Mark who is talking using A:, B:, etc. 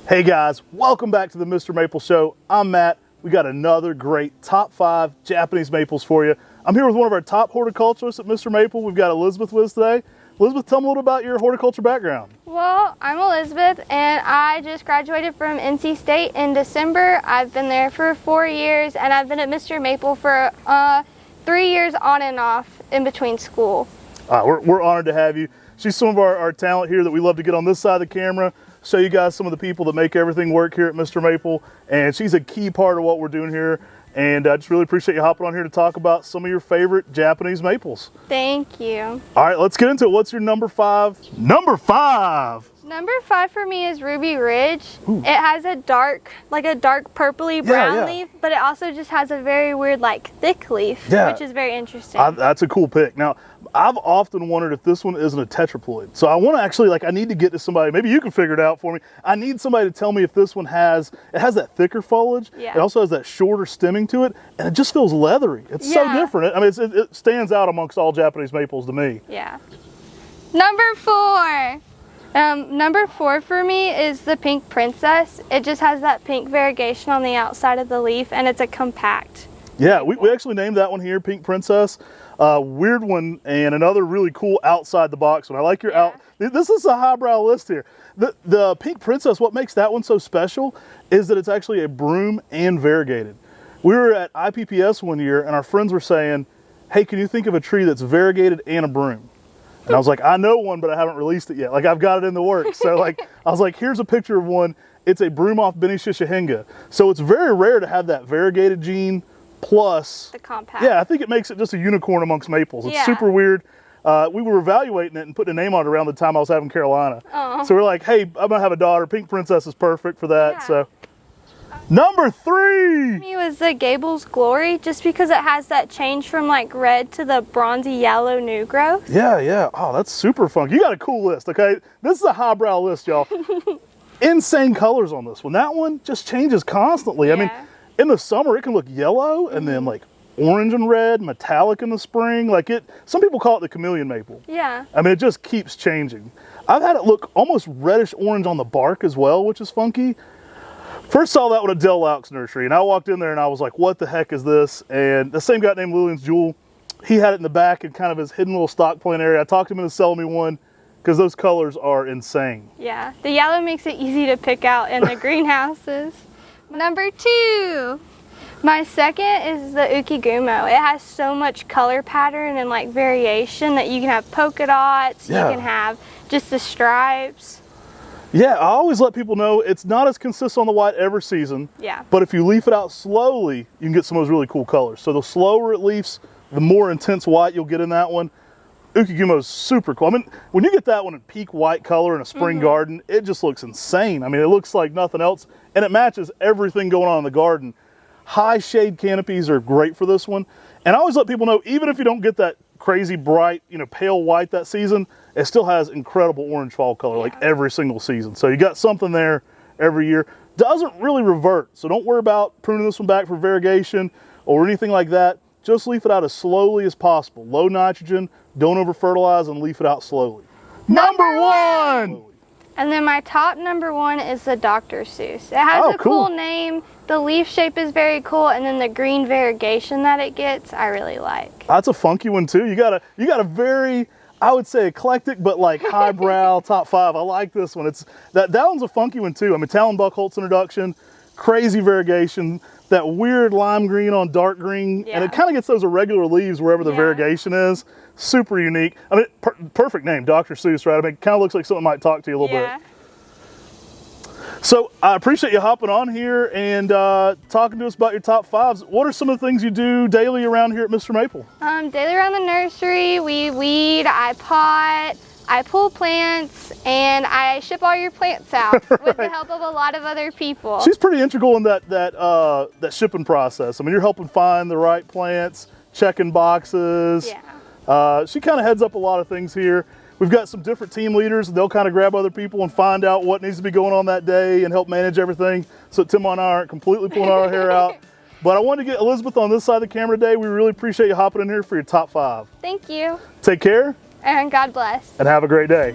A: Hey guys, welcome back to the Mr. Maple Show. I'm Matt. We got another great top 5 Japanese maples for you. I'm here with one of our top horticulturists at Mr. Maple. We've got Elizabeth with us today. Elizabeth, tell me a little about your horticulture background.
B: Well, I'm Elizabeth and I just graduated from NC State in December. I've been there for 4 years and I've been at Mr. Maple for 3 years on and off in between school.
A: We're honored to have you. She's some of our talent here that we love to get on this side of the camera, show you guys some of the people that make everything work here at Mr. Maple, and she's a key part of what we're doing here. And I just really appreciate you hopping on here to talk about some of your favorite Japanese maples.
B: Thank you.
A: All right, let's get into it. What's your number 5? Number 5!
B: Number 5 for me is Ruby Ridge.
A: Ooh.
B: It has a dark purpley brown leaf, but it also just has a very weird thick leaf, which is very interesting.
A: That's a cool pick. Now, I've often wondered if this one isn't a tetraploid. So I want to actually, I need to get to somebody, maybe you can figure it out for me. I need somebody to tell me if this one has that thicker foliage.
B: Yeah.
A: It also has that shorter stemming to it, and it just feels leathery. It's so different. I mean, it stands out amongst all Japanese maples to me.
B: Yeah. Number 4. Number 4 for me is the Pink Princess. It just has that pink variegation on the outside of the leaf, and it's a compact.
A: Yeah, we actually named that one here Pink Princess. Weird one, and another really cool outside the box one. I like your This is a highbrow list here. The Pink Princess, what makes that one so special is that it's actually a broom and variegated. We were at IPPS one year, and our friends were saying, hey, can you think of a tree that's variegated and a broom? And I was like, I know one, but I haven't released it yet. I've got it in the works. So I was like, here's a picture of one. It's a broom off Beni Shishihenga. So it's very rare to have that variegated gene plus
B: the compact.
A: Yeah, I think it makes it just a unicorn amongst maples. It's super weird. We were evaluating it and putting a name on it around the time I was having Carolina. So we're like, hey, I'm gonna have a daughter. Pink Princess is perfect for that. So number 3
B: me was the Gables Glory, just because it has that change from red to the bronzy yellow new growth.
A: Yeah. Oh, that's super fun. You got a cool list, okay? This is a highbrow list, y'all. Insane colors on this one. That one just changes constantly. I mean, in the summer, it can look yellow and then orange and red, metallic in the spring. Some people call it the chameleon maple.
B: Yeah.
A: I mean, it just keeps changing. I've had it look almost reddish orange on the bark as well, which is funky. First saw that one at Del Laux Nursery, and I walked in there and I was like, what the heck is this? And the same guy named Lillian's Jewel, he had it in the back in kind of his hidden little stock plant area. I talked him into selling me one because those colors are insane.
B: Yeah, the yellow makes it easy to pick out in the greenhouses. Number 2. My second is the Okoigumo. It has so much color pattern and variation that you can have polka dots, you can have just the stripes.
A: Yeah, I always let people know it's not as consistent on the white every season.
B: Yeah.
A: But if you leaf it out slowly, you can get some of those really cool colors. So the slower it leaves, the more intense white you'll get in that one. Okoigumo is super cool. I mean, when you get that one in peak white color in a spring garden, it just looks insane. I mean, it looks like nothing else, and it matches everything going on in the garden. High shade canopies are great for this one. And I always let people know, even if you don't get that crazy bright, pale white that season, it still has incredible orange fall color every single season. So you got something there every year. Doesn't really revert, so don't worry about pruning this one back for variegation or anything like that. Just leaf it out as slowly as possible. Low nitrogen, don't over fertilize, and leaf it out slowly. Number 1!
B: And then my top number 1 is the Dr. Seuss. It has a cool name. The leaf shape is very cool, and then the green variegation that it gets, I really like.
A: That's a funky one too. You got a very, I would say, eclectic but highbrow top 5. I like this one. That one's a funky one too. I mean, Talon Buckholtz introduction, crazy variegation, that weird lime green on dark green, and it kind of gets those irregular leaves wherever the variegation is. Super unique. I mean, perfect name, Dr. Seuss, right? I mean, it kind of looks like something might talk to you a little bit. So I appreciate you hopping on here and talking to us about your top 5s. What are some of the things you do daily around here at Mr. Maple?
B: Daily around the nursery, we weed, I pot, I pull plants, and I ship all your plants out with the help of a lot of other people.
A: She's pretty integral in that shipping process. I mean, you're helping find the right plants, checking boxes. She kind of heads up a lot of things here. We've got some different team leaders. They'll kind of grab other people and find out what needs to be going on that day and help manage everything so Tim and I aren't completely pulling our hair out. But I wanted to get Elizabeth on this side of the camera today. We really appreciate you hopping in here for your top 5.
B: Thank you.
A: Take care.
B: And God bless.
A: And have a great day.